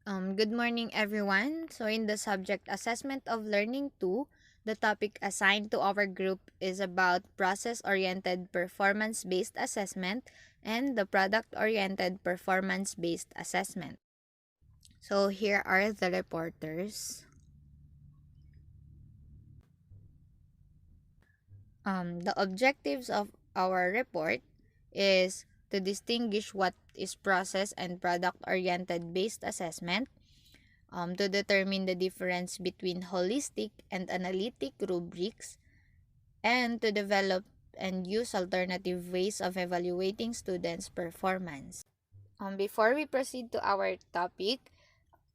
Good morning, everyone. So, in the subject Assessment of Learning 2, the topic assigned to our group is about process oriented performance based assessment and the product oriented performance based assessment. So, here are the reporters. The objectives of our report is to distinguish what is process and product oriented based assessment, to determine the difference between holistic and analytic rubrics, and to develop and use alternative ways of evaluating students' performance. Before we proceed to our topic,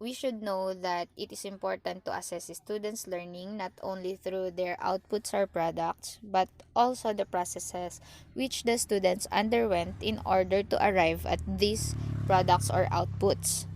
we should know that it is important to assess students' learning not only through their outputs or products, but also the processes which the students underwent in order to arrive at these products or outputs.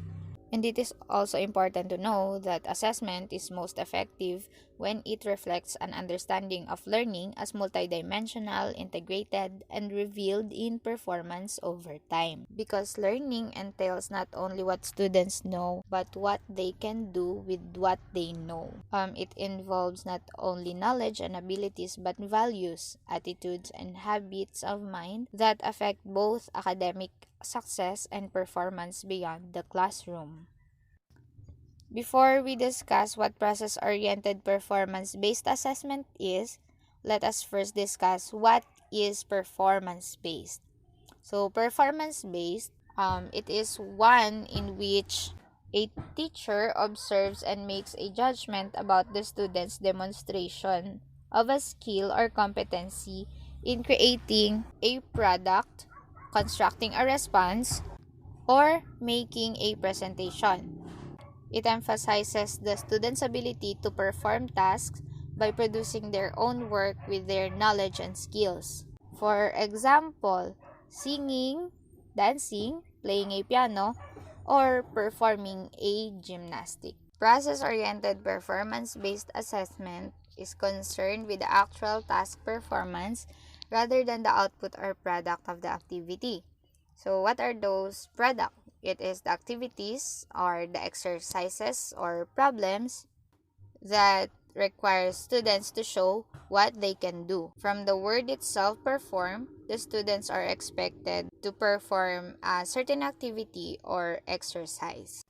And it is also important to know that assessment is most effective when it reflects an understanding of learning as multidimensional, integrated, and revealed in performance over time. Because learning entails not only what students know, but what they can do with what they know. It involves not only knowledge and abilities, but values, attitudes, and habits of mind that affect both academic success and performance beyond the classroom. Before we discuss what process oriented performance based assessment is, let us first discuss what is performance based. So, performance based, it is one in which a teacher observes and makes a judgment about the student's demonstration of a skill or competency in creating a product, constructing a response, or making a presentation. It emphasizes the student's ability to perform tasks by producing their own work with their knowledge and skills. For example, singing, dancing, playing a piano, or performing a gymnastic. Process-oriented performance-based assessment is concerned with the actual task performance rather than the output or product of the activity. So, what are those products? It is the activities or the exercises or problems that require students to show what they can do. From the word itself, perform, the students are expected to perform a certain activity or exercise.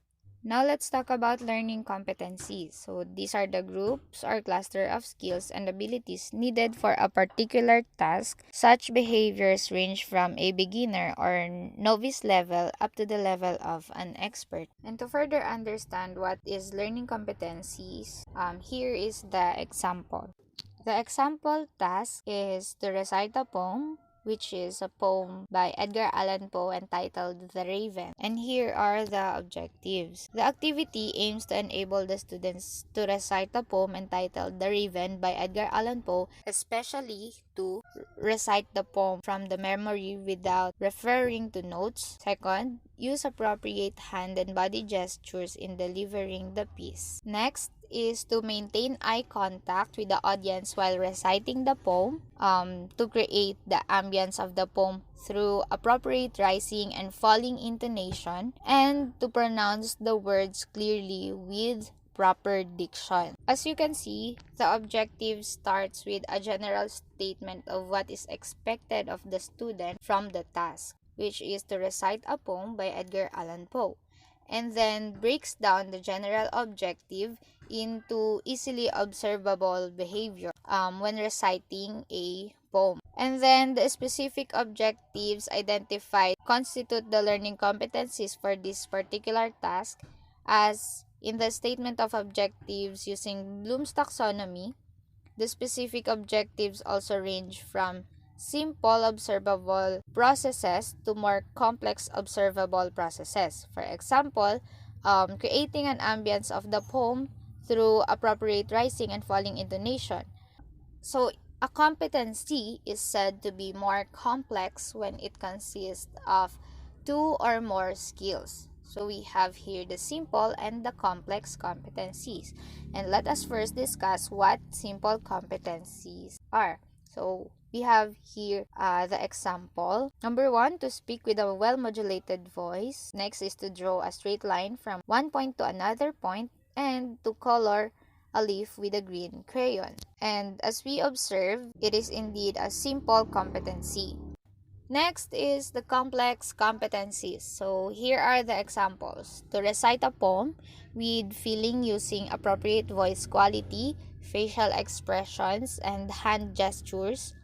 Now let's talk about learning competencies. So these are the groups or cluster of skills and abilities needed for a particular task. Such behaviors range from a beginner or novice level up to the level of an expert. And to further understand what is learning competencies, here is the example. The example task is to recite a poem, which is a poem by Edgar Allan Poe entitled The Raven. And here are the objectives. The activity aims to enable the students to recite a poem entitled The Raven by Edgar Allan Poe, especially to recite the poem from the memory without referring to notes. Second, use appropriate hand and body gestures in delivering the piece. Next, is to maintain eye contact with the audience while reciting the poem, to create the ambience of the poem through appropriate rising and falling intonation, and to pronounce the words clearly with proper diction. As you can see, the objective starts with a general statement of what is expected of the student from the task, which is to recite a poem by Edgar Allan Poe, and then breaks down the general objective into easily observable behavior when reciting a poem. And then the specific objectives identified constitute the learning competencies for this particular task, as in the statement of objectives using Bloom's taxonomy. The specific objectives also range from simple observable processes to more complex observable processes. For example, creating an ambience of the poem through appropriate rising and falling intonation. So, a competency is said to be more complex when it consists of two or more skills. So, we have here the simple and the complex competencies. And let us first discuss what simple competencies are. So, We have here the example. Number 1, to speak with a well-modulated voice. Next is to draw a straight line from one point to another point, and to color a leaf with a green crayon. And as we observe, it is indeed a simple competency. Next is the complex competencies. So here are the examples. To recite a poem with feeling using appropriate voice quality, facial expressions, and hand gestures.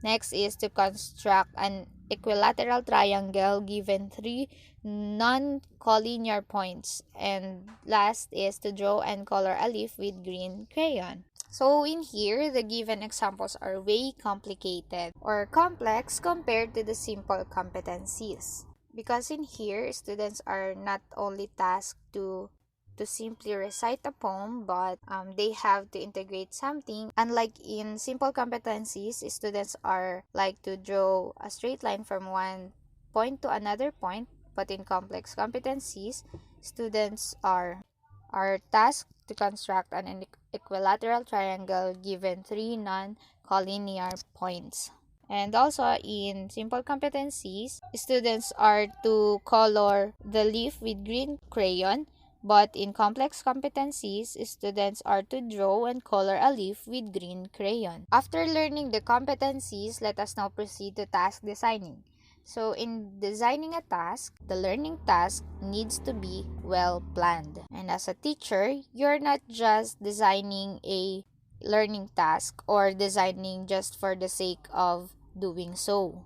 Next is to construct an equilateral triangle given 3 non-collinear points. And last is to draw and color a leaf with green crayon. So in here, the given examples are way complicated or complex compared to the simple competencies. Because in here, students are not only tasked to simply recite a poem, but they have to integrate something. Unlike in simple competencies, students are like to draw a straight line from one point to another point, but in complex competencies, students are tasked to construct an equilateral triangle given 3 non-collinear points. And also in simple competencies, students are to color the leaf with green crayon, but in complex competencies, students are to draw and color a leaf with green crayon. After learning the competencies, let us now proceed to task designing. So in designing a task, the learning task needs to be well planned. And as a teacher, you're not just designing a learning task or designing just for the sake of doing so.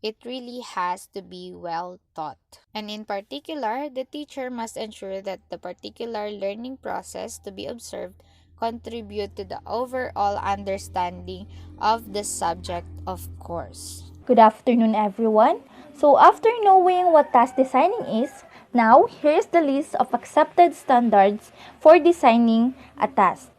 It really has to be well taught. And in particular, the teacher must ensure that the particular learning process to be observed contribute to the overall understanding of the subject, of course. Good afternoon, everyone. So after knowing what task designing is, now here's the list of accepted standards for designing a task.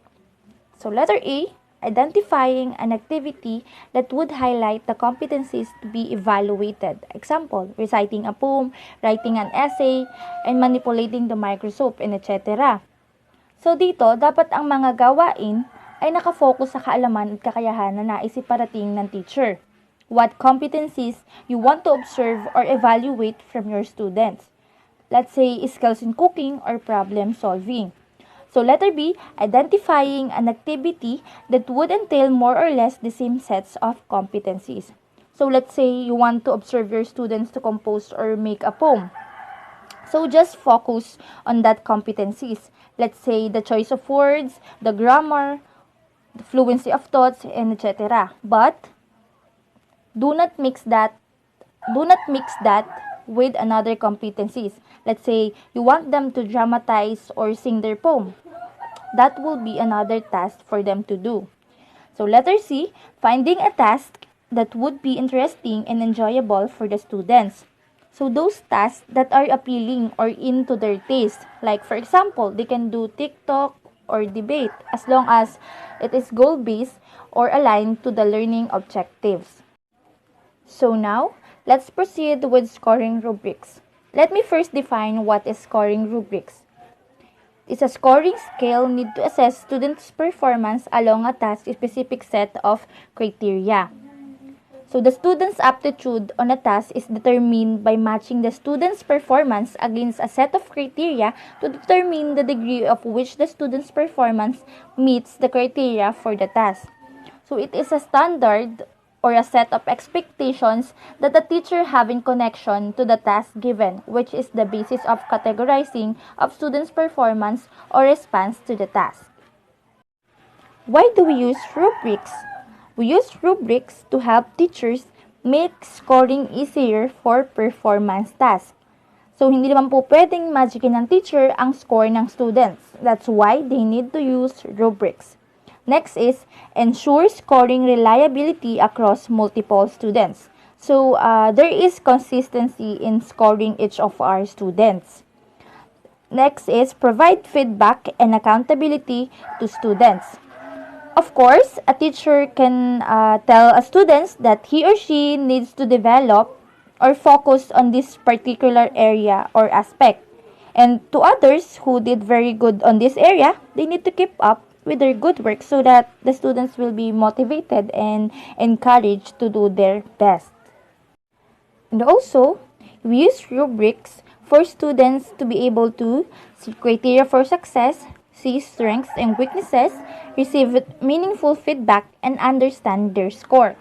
So letter A, identifying an activity that would highlight the competencies to be evaluated. Example, reciting a poem, writing an essay, and manipulating the microscope, and etc. So dito, dapat ang mga gawain ay nakafocus sa kaalaman at kakayahan na nais iparating ng teacher. What competencies you want to observe or evaluate from your students. Let's say skills in cooking or problem solving. So letter B, identifying an activity that would entail more or less the same sets of competencies. So let's say you want to observe your students to compose or make a poem. So just focus on that competencies. Let's say the choice of words, the grammar, the fluency of thoughts, and etc. But do not mix that with another competencies. Let's say you want them to dramatize or sing their poem. That will be another task for them to do. So letter C, finding a task that would be interesting and enjoyable for the students. So those tasks that are appealing or into their taste. Like for example, they can do TikTok or debate as long as it is goal-based or aligned to the learning objectives. So now, let's proceed with scoring rubrics. Let me first define what is scoring rubrics. It's a scoring scale need to assess students' performance along a task-specific set of criteria. So the student's aptitude on a task is determined by matching the student's performance against a set of criteria to determine the degree of which the student's performance meets the criteria for the task. So it is a standard or a set of expectations that the teacher have in connection to the task given, which is the basis of categorizing of students' performance or response to the task. Why do we use rubrics? We use rubrics to help teachers make scoring easier for performance tasks. So, hindi naman po pwedeng magicin ng teacher ang score ng students. That's why they need to use rubrics. Next is ensure scoring reliability across multiple students. So, there is consistency in scoring each of our students. Next is provide feedback and accountability to students. Of course, a teacher can tell a student that he or she needs to develop or focus on this particular area or aspect. And to others who did very good on this area, they need to keep up with their good work so that the students will be motivated and encouraged to do their best. And also, we use rubrics for students to be able to see criteria for success, see strengths and weaknesses, receive meaningful feedback, and understand their score.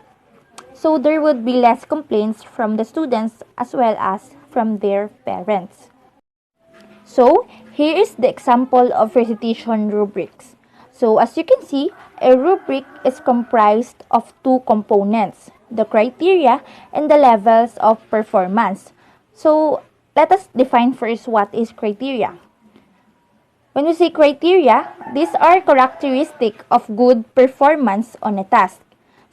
So there would be less complaints from the students as well as from their parents. So, here is the example of recitation rubrics. So, as you can see, a rubric is comprised of two components, the criteria and the levels of performance. So, let us define first what is criteria. When we say criteria, these are characteristic of good performance on a task.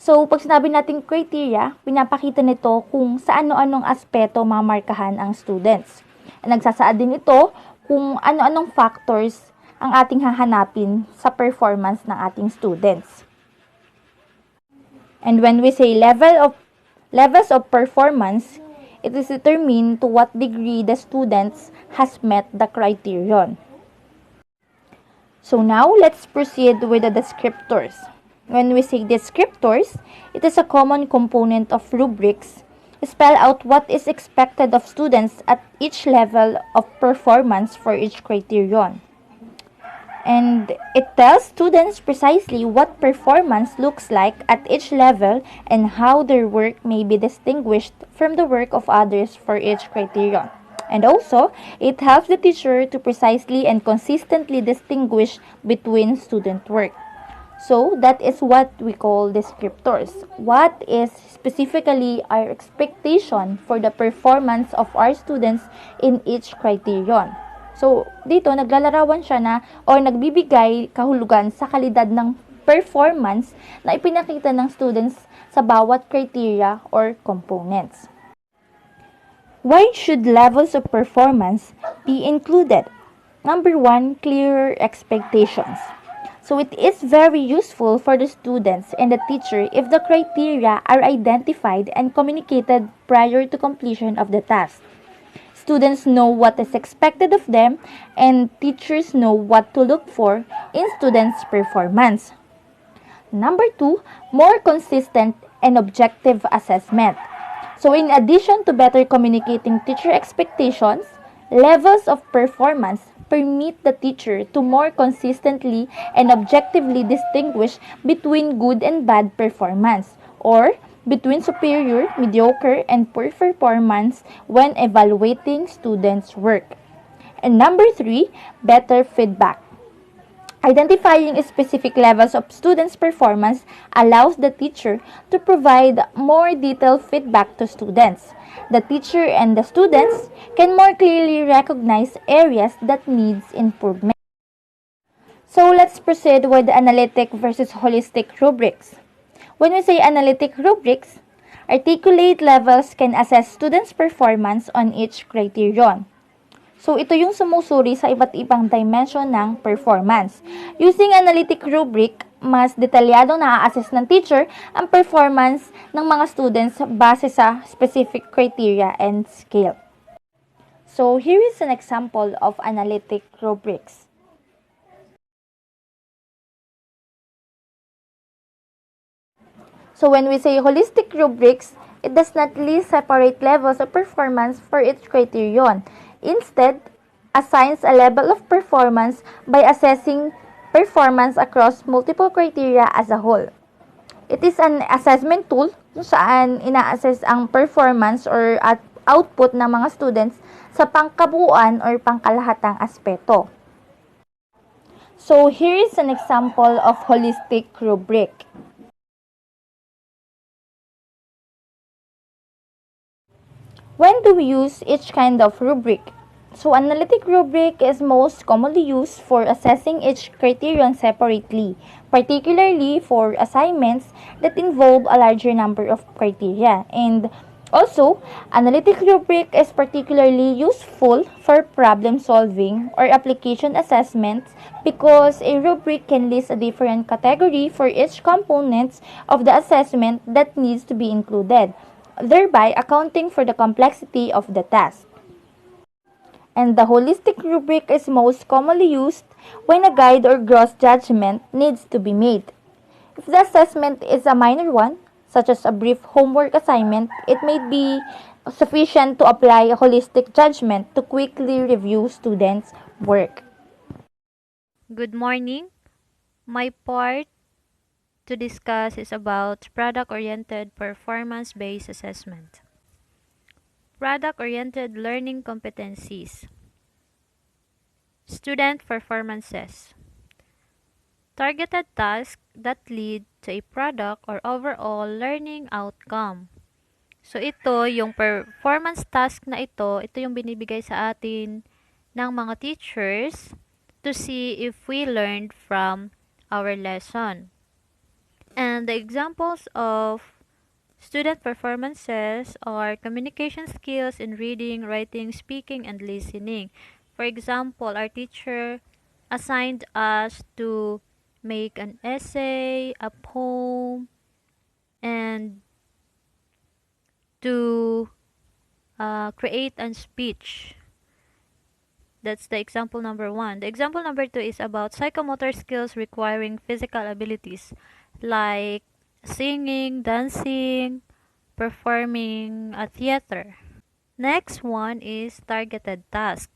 So, pag sinabi natin criteria, pinapakita nito kung sa ano-anong aspeto mamarkahan ang students. Nagsasaad din ito kung ano-anong factors ang ating hahanapin sa performance ng ating students. And when we say levels of performance, it is determined to what degree the students has met the criterion. So now, let's proceed with the descriptors. When we say descriptors, it is a common component of rubrics. Spell out what is expected of students at each level of performance for each criterion. And it tells students precisely what performance looks like at each level and how their work may be distinguished from the work of others for each criterion. And also, it helps the teacher to precisely and consistently distinguish between student work. So, that is what we call descriptors. What is specifically our expectation for the performance of our students in each criterion? So, dito, naglalarawan siya na o nagbibigay kahulugan sa kalidad ng performance na ipinakita ng students sa bawat criteria or components. Why should levels of performance be included? Number 1, clearer expectations. So it is very useful for the students and the teacher if the criteria are identified and communicated prior to completion of the task. Students know what is expected of them and teachers know what to look for in students' performance. Number 2, more consistent and objective assessment. So in addition to better communicating teacher expectations, levels of performance permit the teacher to more consistently and objectively distinguish between good and bad performance or between superior, mediocre, and poor performance when evaluating students' work. And number 3, better feedback. Identifying specific levels of students' performance allows the teacher to provide more detailed feedback to students. The teacher and the students can more clearly recognize areas that needs improvement. So let's proceed with the analytic versus holistic rubrics. When we say analytic rubrics, articulate levels can assess students' performance on each criterion. So, ito yung sumusuri sa iba't ibang dimension ng performance. Using analytic rubric, mas detalyadong na-assess ng teacher ang performance ng mga students base sa specific criteria and scale. So, here is an example of analytic rubrics. So, when we say holistic rubrics, it does not list separate levels of performance for each criterion. Instead, assigns a level of performance by assessing performance across multiple criteria as a whole. It is an assessment tool kung saan ina-assess ang performance or output ng mga students sa pangkabuuan or pangkalahatang aspeto. So, here is an example of holistic rubric. When do we use each kind of rubric? So, analytic rubric is most commonly used for assessing each criterion separately, particularly for assignments that involve a larger number of criteria. And also, analytic rubric is particularly useful for problem solving or application assessments because a rubric can list a different category for each component of the assessment that needs to be included, thereby accounting for the complexity of the task. and the holistic rubric is most commonly used when a guide or gross judgment needs to be made. If the assessment is a minor one, such as a brief homework assignment, it may be sufficient to apply a holistic judgment to quickly review students' work. Good morning. My part to discuss is about product-oriented performance-based assessment. Product-oriented learning competencies. Student performances. Targeted tasks that lead to a product or overall learning outcome. So ito, yung performance task na ito yung binibigay sa atin ng mga teachers to see if we learned from our lesson. And the examples of student performances are communication skills in reading, writing, speaking, and listening. For example, our teacher assigned us to make an essay, a poem, and to create a speech. That's the example number 1. The example number 2 is about psychomotor skills requiring physical abilities like singing, dancing, performing a theater. Next one is targeted task.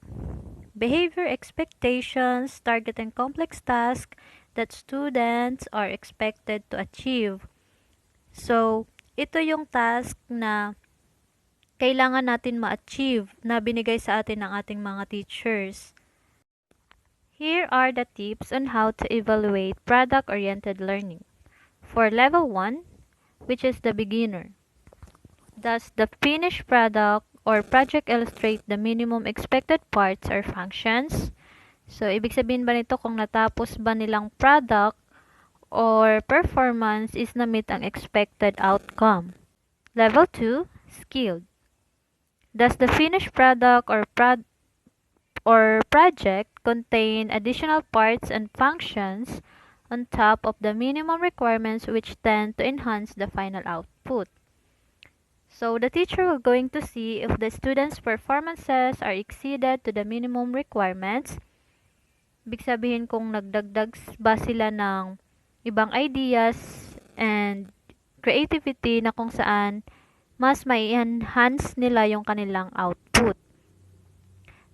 Behavior expectations targeting complex tasks that students are expected to achieve. So, ito yung task na kailangan natin ma-achieve na binigay sa atin ng ating mga teachers. Here are the tips on how to evaluate product-oriented learning. For level 1, which is the beginner, does the finished product or project illustrate the minimum expected parts or functions? So, ibig sabihin ba nito kung natapos ba nilang product or performance is na-meet ang expected outcome? Level 2, skilled. Does the finished product or project contain additional parts and functions on top of the minimum requirements which tend to enhance the final output? So the teacher will going to see if the students' performances are exceeded to the minimum requirements. Ibig sabihin kung nagdagdag ba sila ng ibang ideas and creativity na kung saan mas may enhance nila yung kanilang output.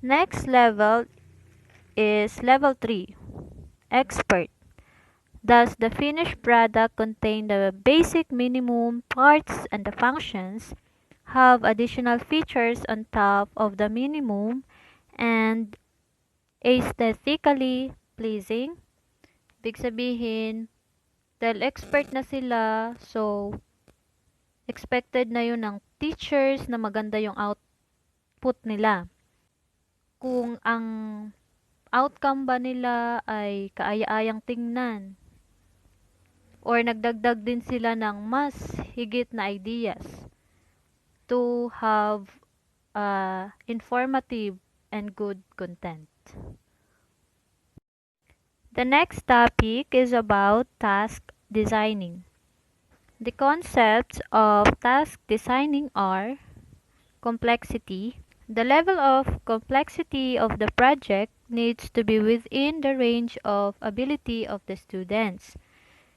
Next level is level 3, expert. Does the finished product contain the basic minimum parts and the functions, have additional features on top of the minimum, and aesthetically pleasing? Ibig sabihin, dahil expert na sila, so expected na yun ng teachers na maganda yung output nila. Kung ang outcome ba nila ay kaaya-ayang tingnan or nagdagdag din sila ng mas higit na ideas to have informative and good content. The next topic is about task designing. The concepts of task designing are complexity. The level of complexity of the project needs to be within the range of ability of the students.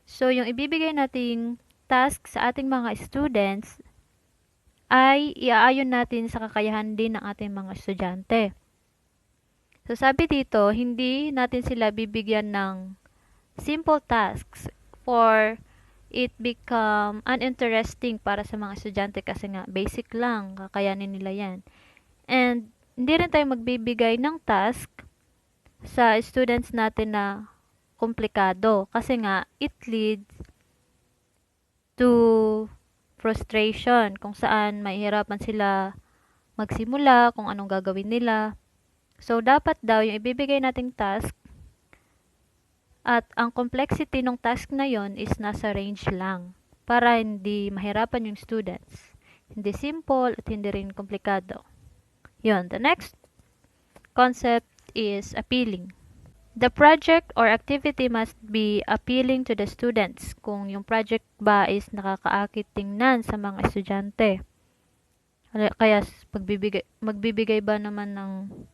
So, yung ibibigay nating task sa ating mga students ay iaayon natin sa kakayahan din ng ating mga estudyante. So, sabi dito, hindi natin sila bibigyan ng simple tasks for it become uninteresting para sa mga estudyante kasi nga basic lang, kakayanin nila yan. And hindi rin tayo magbibigay ng task sa students natin na komplikado kasi nga it leads to frustration kung saan mahihirapan sila magsimula kung anong gagawin nila. So dapat daw yung ibibigay nating task at ang complexity ng task na yon is nasa range lang para hindi mahirapan yung students. Hindi simple at hindi rin komplikado. Yun, the next concept is appealing. The project or activity must be appealing to the students. Kung yung project ba is nakakaakit tingnan sa mga estudyante. Kaya magbibigay ba naman ng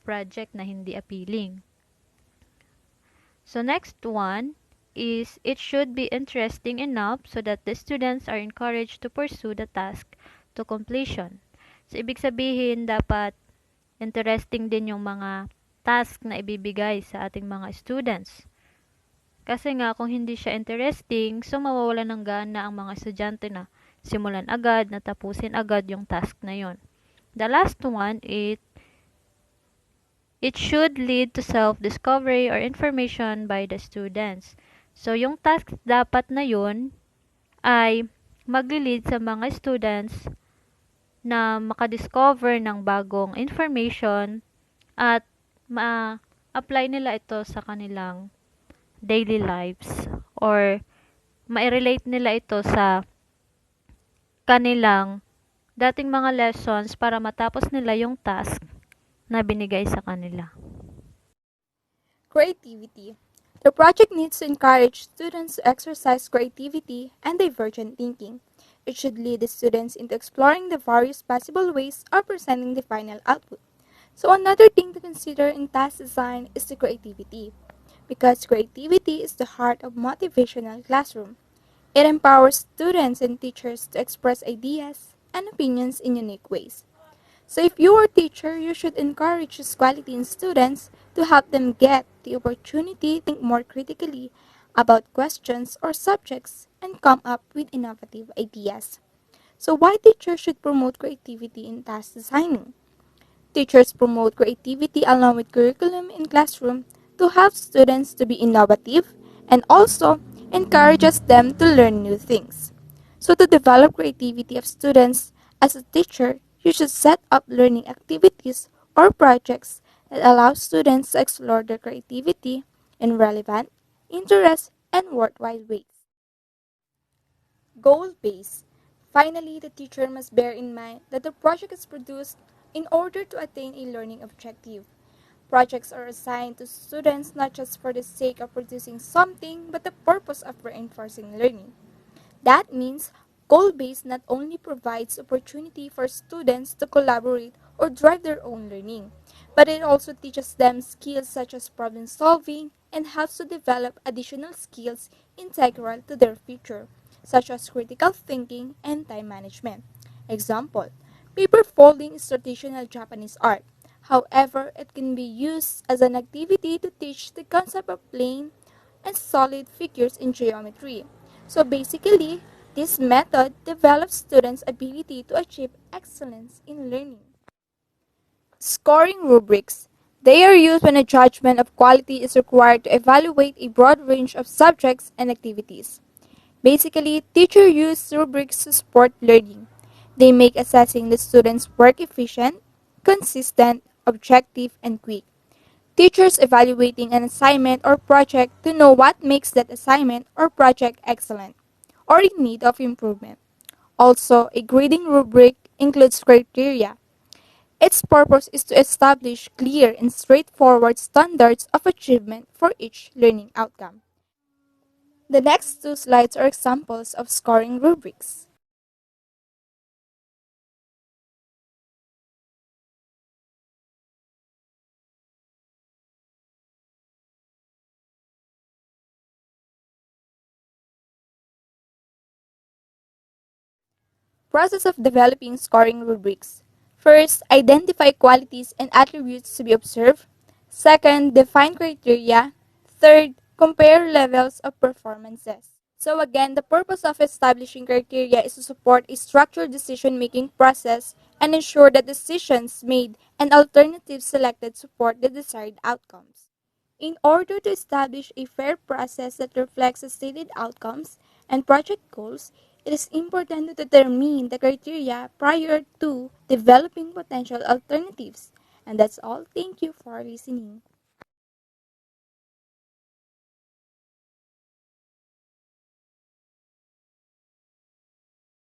project na hindi appealing? So next one is it should be interesting enough so that the students are encouraged to pursue the task to completion. So ibig sabihin dapat interesting din yung mga task na ibibigay sa ating mga students. Kasi nga kung hindi siya interesting, so mawawala ng gana ang mga estudyante na simulan agad, na tapusin agad yung task na yon. The last one is it should lead to self-discovery or information by the students. So, yung task dapat na yun ay magli-lead sa mga students na makadiscover ng bagong information at ma-apply nila ito sa kanilang daily lives or ma-relate nila ito sa kanilang dating mga lessons para matapos nila yung task na binigay sa kanila. Creativity. The project needs to encourage students to exercise creativity and divergent thinking. It should lead the students into exploring the various possible ways of presenting the final output. So another thing to consider in task design is the creativity, because creativity is the heart of motivational classroom. It empowers students and teachers to express ideas and opinions in unique ways. So if you are a teacher, you should encourage this quality in students to help them get the opportunity to think more critically about questions or subjects and come up with innovative ideas. So why teachers should promote creativity in task designing? Teachers promote creativity along with curriculum in classroom to help students to be innovative and also encourages them to learn new things. So to develop creativity of students, as a teacher, you should set up learning activities or projects that allow students to explore their creativity in relevant, interest, and worthwhile ways. Goal-based. Finally, the teacher must bear in mind that the project is produced in order to attain a learning objective. Projects are assigned to students not just for the sake of producing something, but the purpose of reinforcing learning. That means goal-based not only provides opportunity for students to collaborate or drive their own learning, but it also teaches them skills such as problem solving and helps to develop additional skills integral to their future, such as critical thinking and time management. Example, paper folding is traditional Japanese art. However, it can be used as an activity to teach the concept of plane and solid figures in geometry. So basically, this method develops students' ability to achieve excellence in learning. Scoring rubrics. They are used when a judgment of quality is required to evaluate a broad range of subjects and activities. Basically, teachers use rubrics to support learning. They make assessing the students' work efficient, consistent, objective, and quick. Teachers evaluating an assignment or project to know what makes that assignment or project excellent or in need of improvement. Also, a grading rubric includes criteria. Its purpose is to establish clear and straightforward standards of achievement for each learning outcome. The next two slides are examples of scoring rubrics. Process of developing scoring rubrics. First, identify qualities and attributes to be observed. Second, define criteria. Third, compare levels of performances. So again, the purpose of establishing criteria is to support a structured decision-making process and ensure that decisions made and alternatives selected support the desired outcomes. In order to establish a fair process that reflects the stated outcomes and project goals, it is important to determine the criteria prior to developing potential alternatives. And that's all. Thank you for listening.